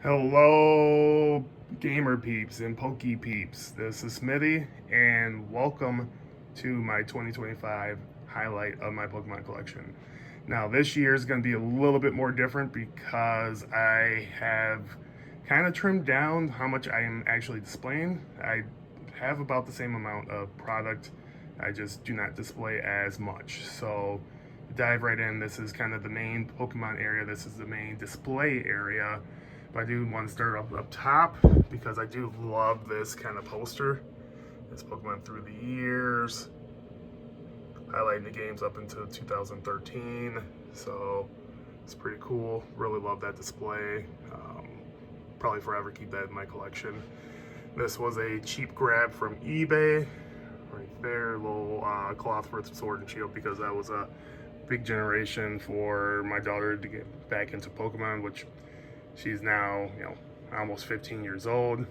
Hello, gamer peeps and Poke peeps. This is Smitty, and welcome to my 2025 highlight of my Pokemon collection. Now, this year is going to be a little bit more different because I have kind of trimmed down how much I am actually displaying. I have about the same amount of product, I just do not display as much. So, dive right in. This is kind of the main Pokemon area, this is the main display area. But I do want to start up top because I do love this kind of poster. This Pokemon through the years, highlighting the games up until 2013. So it's pretty cool. Really love that display. Probably forever keep that in my collection. This was a cheap grab from eBay. Right there, little cloth with sword and shield, because that was a big generation for my daughter to get back into Pokemon, which she's now, almost 15 years old.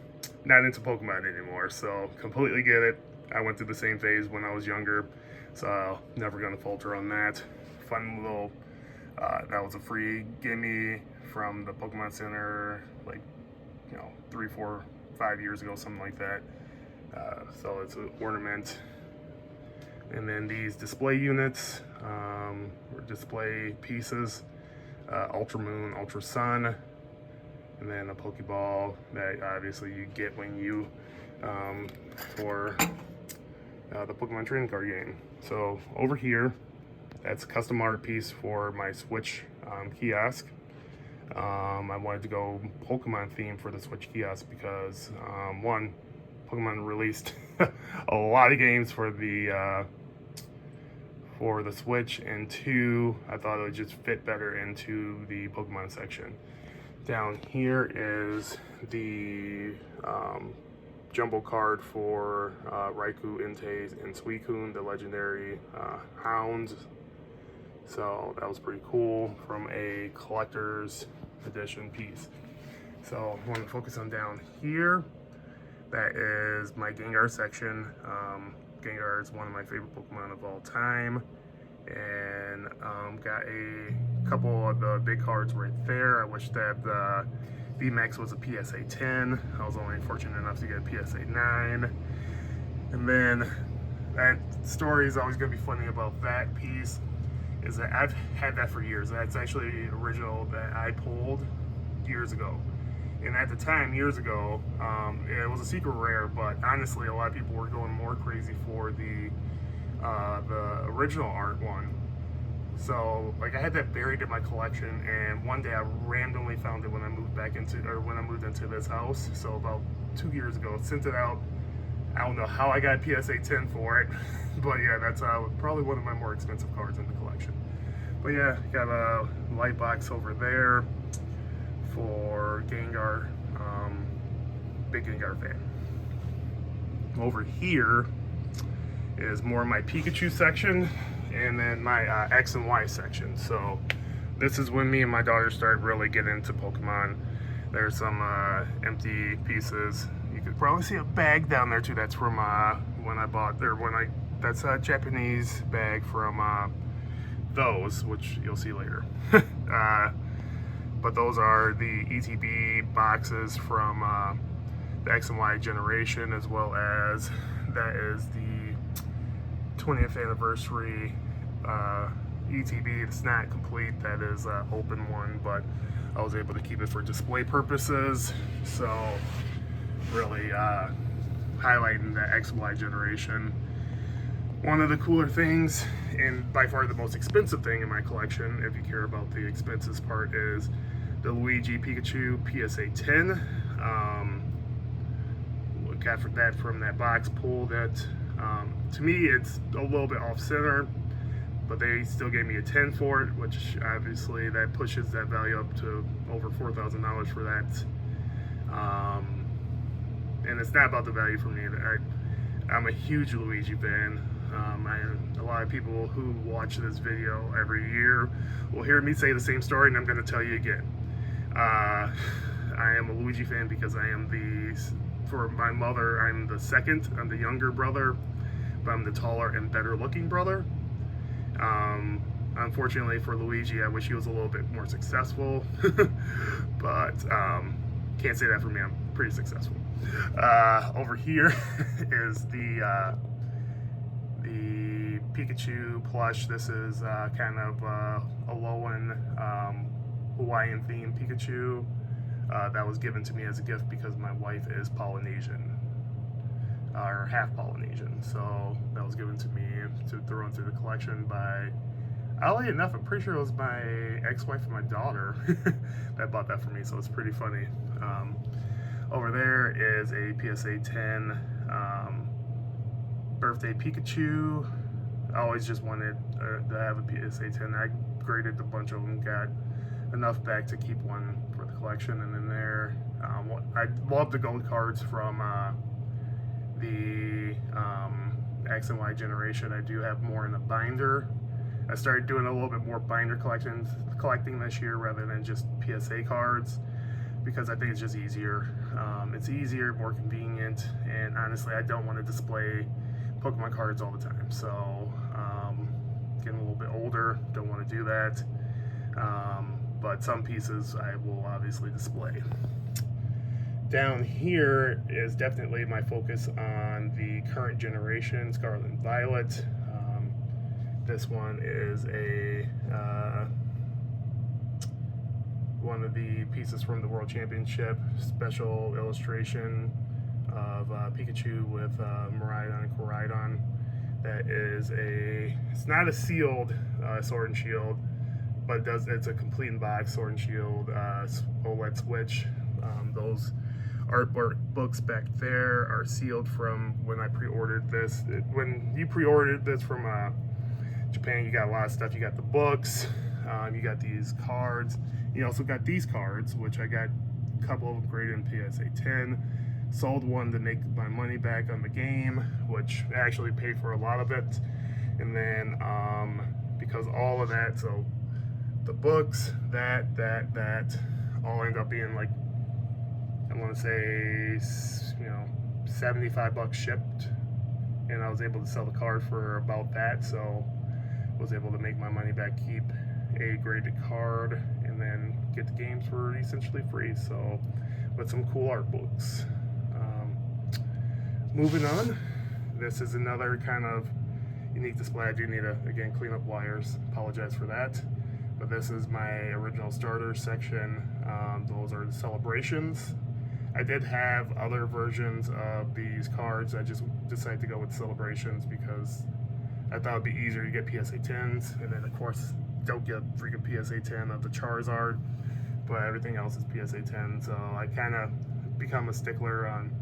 Not into Pokemon anymore, so completely get it. I went through the same phase when I was younger, so never gonna falter on that. Fun little, that was a free gimme from the Pokemon Center, like, 3, 4, 5 years ago, something like that. So it's an ornament. And then these display units, or display pieces, Ultra Moon, Ultra Sun, and then a Pokeball that obviously you get when you for the Pokemon trading card game. So over here, that's a custom art piece for my Switch kiosk. I wanted to go Pokemon theme for the Switch kiosk because one, Pokemon released a lot of games for the Switch, and two, I thought it would just fit better into the Pokemon section. Down here is the jumbo card for Raikou, Entei, and Suicune, the legendary hounds. So that was pretty cool from a collector's edition piece. So I want to focus on down here. That is my Gengar section. Gengar is one of my favorite Pokemon of all time. And got a couple of the big cards right there. I wish that the VMAX was a PSA 10. I was only fortunate enough to get a PSA 9. And then that story is always going to be funny about that piece is that I've had that for years. That's actually the original that I pulled years ago. And at the time, years ago, it was a secret rare, but honestly, a lot of people were going more crazy for the original art one. So, like, I had that buried in my collection, and one day I randomly found it when I moved into this house. So about 2 years ago, sent it out. I don't know how I got a PSA 10 for it, but yeah, that's probably one of my more expensive cards in the collection. But yeah, got a light box over there for Gengar. Big Gengar fan. Over here is more my Pikachu section, and then my X and Y section. So this is when me and my daughter started really getting into Pokemon. There's some empty pieces. You could probably see a bag down there too. That's from that's a Japanese bag from those, which you'll see later. But those are the ETB boxes from the X and Y generation, as well as that is the 20th anniversary ETB. It's not complete, that is an open one, but I was able to keep it for display purposes. So really highlighting the XY generation. One of the cooler things, and by far the most expensive thing in my collection, if you care about the expenses part, is the Luigi Pikachu PSA 10. Got that from that box, pulled it. To me, it's a little bit off center, but they still gave me a 10 for it, which obviously that pushes that value up to over $4,000 for that. And it's not about the value for me. I'm a huge Luigi fan. A lot of people who watch this video every year will hear me say the same story, and I'm going to tell you again. I am a Luigi fan because for my mother, I'm the second. I'm the younger brother, but I'm the taller and better looking brother. Unfortunately for Luigi, I wish he was a little bit more successful. But Can't say that for me. I'm pretty successful. Over here is the Pikachu plush. This is kind of a low-end Hawaiian themed Pikachu that was given to me as a gift because my wife is Polynesian, or half Polynesian. So that was given to me to throw into the collection by, oddly enough, I'm pretty sure it was my ex-wife and my daughter that bought that for me, so it's pretty funny. Over there is a PSA 10 birthday Pikachu. I always just wanted to have a PSA 10. I graded a bunch of them, got enough back to keep one for the collection. And then there, I love the gold cards from the X and Y generation. I do have more in the binder. I started doing a little bit more binder collecting this year rather than just PSA cards, because I think it's just easier. It's easier, more convenient, and honestly, I don't want to display Pokemon cards all the time. So, getting a little bit older, don't want to do that. But some pieces I will obviously display. Down here is definitely my focus on the current generation, Scarlet and Violet. This one is a one of the pieces from the World Championship, special illustration of Pikachu with Miraidon and Koraidon. That is it's not a sealed Sword and Shield, but it's a complete in box Sword and Shield OLED Switch. Those art books back there are sealed from when I pre-ordered this. When you pre-ordered this from Japan, you got a lot of stuff. You got the books, you got these cards. You also got these cards, which I got a couple of them graded in PSA 10. Sold one to make my money back on the game, which actually paid for a lot of it. And then because all of that, so the books, that all end up being like, I want to say, $75 shipped, and I was able to sell the card for about that. So I was able to make my money back, keep a graded card, and then get the games for essentially free. So with some cool art books. Moving on, this is another kind of unique display. I do need to, again, clean up wires. Apologize for that. But this is my original starter section. Those are the celebrations. I did have other versions of these cards. I just decided to go with celebrations because I thought it'd be easier to get PSA 10s. And then, of course, don't get freaking PSA 10 of the Charizard. But everything else is PSA 10. So I kind of become a stickler on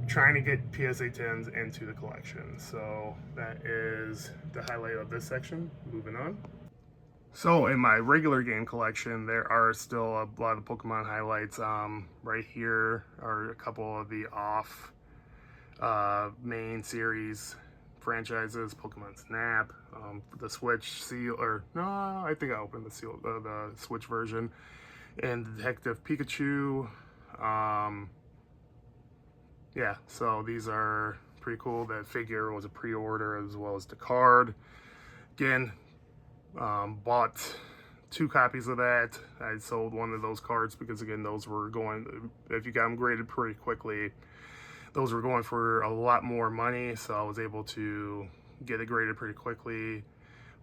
trying to get PSA 10s into the collection. So that is the highlight of this section. Moving on. So in my regular game collection, there are still a lot of Pokemon highlights. Right here are a couple of the off main series franchises, Pokemon Snap, the Switch seal, or no, I think I opened the seal, the Switch version, and Detective Pikachu. Yeah, so these are pretty cool. That figure was a pre-order as well as the card. Again, bought 2 copies of that. I sold one of those cards because, again, those were going, if you got them graded pretty quickly, those were going for a lot more money. So I was able to get it graded pretty quickly,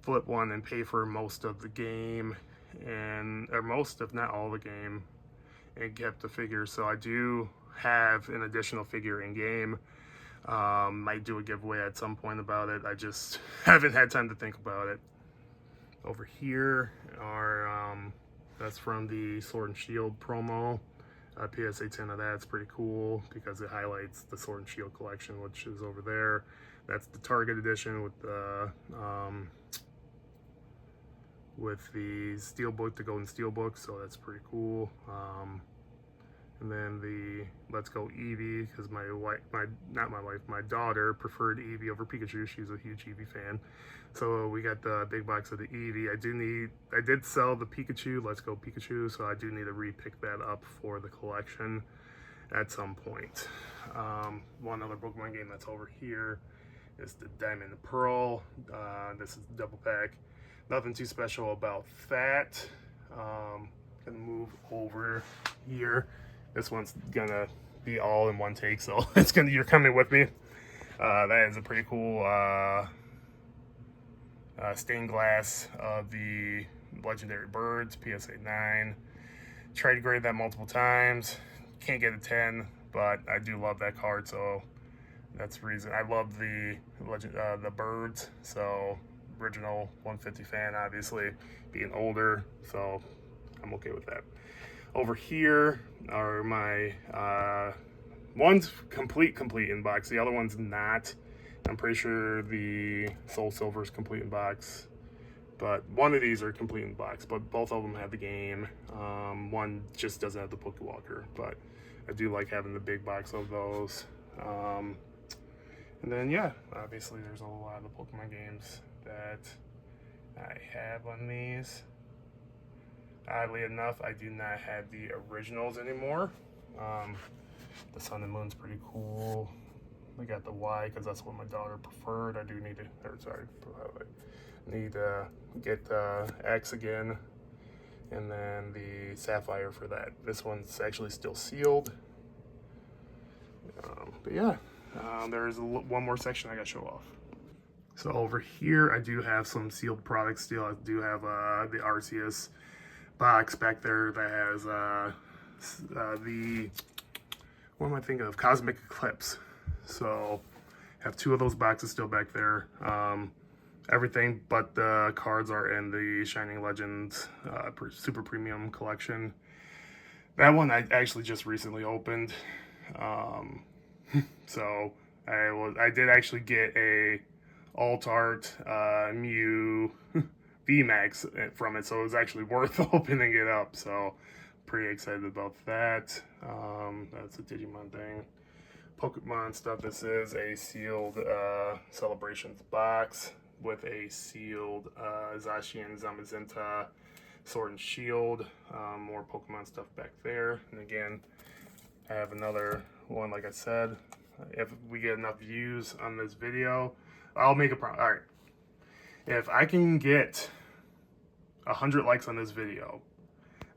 flip one, and pay for most of the game, or most, if not all, the game, and kept the figure. So I do have an additional figure in game. Might do a giveaway at some point about it. I just haven't had time to think about it. Over here are that's from the Sword and Shield promo. PSA 10 of that's pretty cool because it highlights the Sword and Shield collection, which is over there. That's the Target edition with the Steelbook, the Golden Steelbook, so that's pretty cool. And then the Let's Go Eevee, because my daughter preferred Eevee over Pikachu. She's a huge Eevee fan. So we got the big box of the Eevee. I did sell the Pikachu, Let's Go Pikachu, so I do need to re-pick that up for the collection at some point. One other Pokemon game that's over here is the Diamond and Pearl. This is the double pack. Nothing too special about that. Gonna move over here This one's gonna be all in one take, so you're coming with me. That is a pretty cool stained glass of the legendary birds, PSA 9. Tried to grade that multiple times, can't get a 10, but I do love that card, so that's the reason. I love the birds, so original 150 fan, obviously, being older, so I'm okay with that. Over here are my one's complete in box, the other one's not. I'm pretty sure the Soul Silver is complete in box, but one of these are complete in box, but both of them have the game. One just doesn't have the Pokewalker, but I do like having the big box of those. And then, yeah, obviously there's a lot of Pokemon games that I have on these. Oddly enough, I do not have the originals anymore. The Sun and Moon's pretty cool. I got the Y because that's what my daughter preferred. I do need to get X again, and then the Sapphire for that. This one's actually still sealed. But yeah, there's one more section I got to show off. So over here, I do have some sealed products still. I do have the Arceus box back there that has what am I thinking of? Cosmic Eclipse. So have two of those boxes still back there. Everything but the cards are in the Shining Legends Super Premium Collection. That one I actually just recently opened. So I did actually get a alt art Mew VMAX from it, so it was actually worth opening it up. So pretty excited about that. That's a Digimon thing. Pokemon stuff. This is a sealed Celebrations box with a sealed Zacian Zamazenta Sword and Shield. More Pokemon stuff back there. And again, I have another one, like I said. If we get enough views on this video, I'll make a promise. All right. If I can get 100 likes on this video,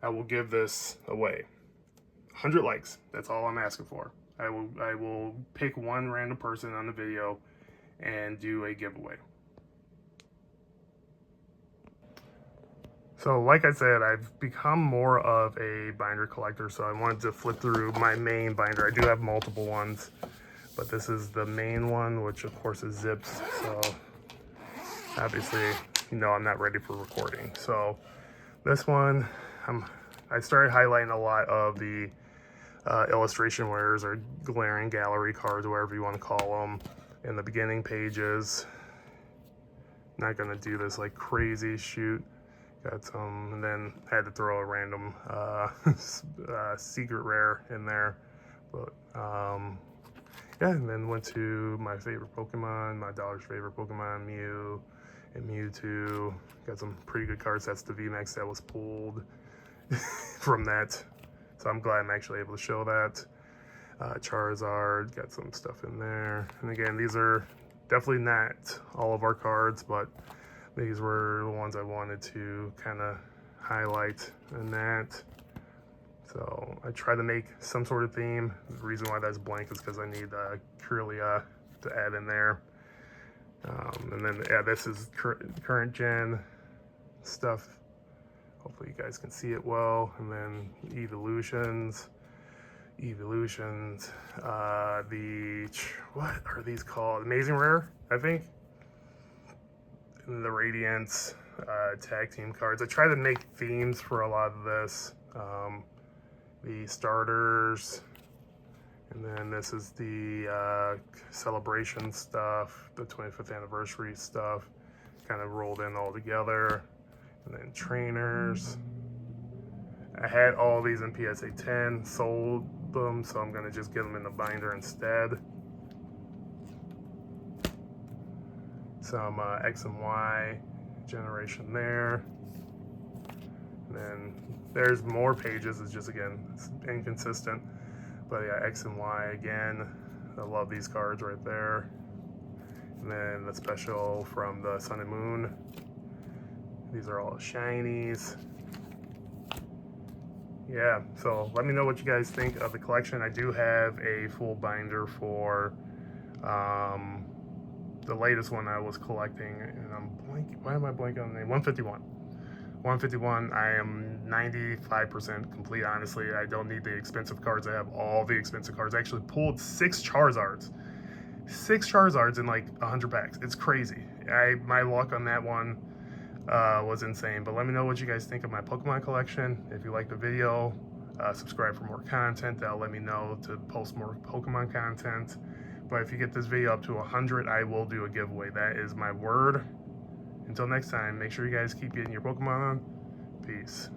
I will give this away. 100 likes. That's all I'm asking for. I will pick one random person on the video and do a giveaway. So like I said, I've become more of a binder collector, so I wanted to flip through my main binder. I do have multiple ones, but this is the main one, which of course is zips. So obviously, you know, I'm not ready for recording. So this one, I started highlighting a lot of the illustration wares or glaring gallery cards, whatever you want to call them, in the beginning pages. Not gonna do this like crazy, shoot. Got some, and then had to throw a random secret rare in there. But yeah, and then went to my favorite Pokemon, my daughter's favorite Pokemon, Mew and Mewtwo. Got some pretty good card sets. The VMAX that was pulled from that. So I'm glad I'm actually able to show that. Charizard, got some stuff in there. And again, these are definitely not all of our cards, but these were the ones I wanted to kind of highlight in that. So I try to make some sort of theme. The reason why that's blank is because I need Kirlia to add in there. And then, yeah, this is current gen stuff. Hopefully you guys can see it well. And then Evolutions. What are these called? Amazing Rare, I think. And the Radiance tag team cards. I try to make themes for a lot of this. The starters. And then this is the celebration stuff, the 25th anniversary stuff, kind of rolled in all together. And then trainers. I had all these in PSA 10, sold them, so I'm gonna just get them in the binder instead. Some X and Y generation there. And then there's more pages, it's just, again, it's inconsistent. But yeah, X and Y again. I love these cards right there. And then the special from the Sun and Moon. These are all shinies. yeah, so let me know what you guys think of the collection. I do have a full binder for the latest one I was collecting, and I'm blanking. Why am I blanking on the name? 151. 151. I am 95% complete. Honestly, I don't need the expensive cards. I have all the expensive cards. I actually pulled 6 Charizards in like 100 packs. It's crazy. My luck on that one was insane. But let me know what you guys think of my Pokemon collection. If you like the video, subscribe for more content. That'll let me know to post more Pokemon content. But if you get this video up to 100, I will do a giveaway. That is my word. Until next time, make sure you guys keep getting your Pokemon on. Peace.